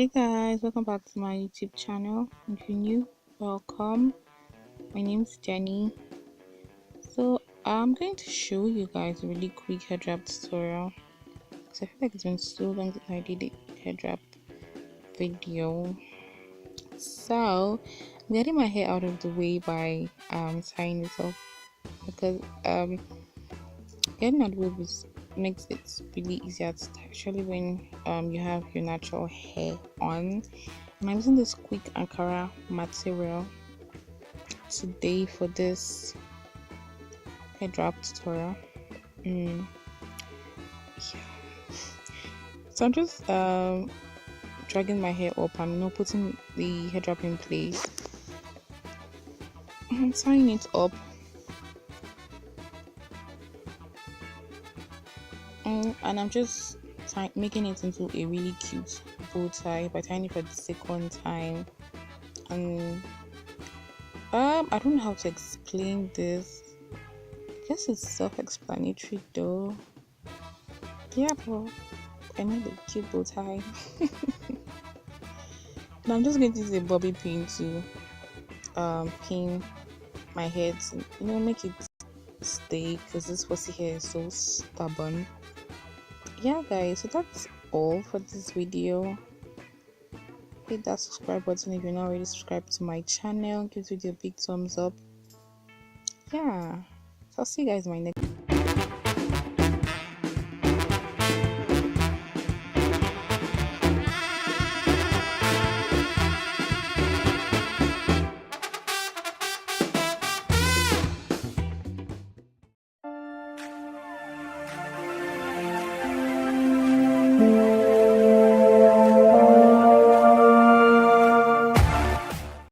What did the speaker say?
Hey guys, welcome back to my YouTube channel. If you're new, welcome. My name's Jenny. So I'm going to show you guys a really quick hair wrap tutorial because I feel like it's been so long since I did a hair wrap video. So I'm getting my hair out of the way by tying it up because getting out of the way makes it really easier to tie, especially when you have your natural hair on. And I'm using this quick Ankara material today for this hair wrap tutorial. Yeah. So I'm just dragging my hair up and putting the hair wrap in place. I'm tying it up. And I'm just making it into a really cute bow tie by tying it for the second time. And I don't know how to explain this. I guess it's self-explanatory though. Yeah, but I made a cute bow tie. Now I'm just going to use a bobby pin to pin my head to make it stay because this fussy hair is so stubborn. Yeah guys, so that's all for this video. Hit that subscribe button if you're not already subscribed to my channel. Give this video a big thumbs up. Yeah, so I'll see you guys in my next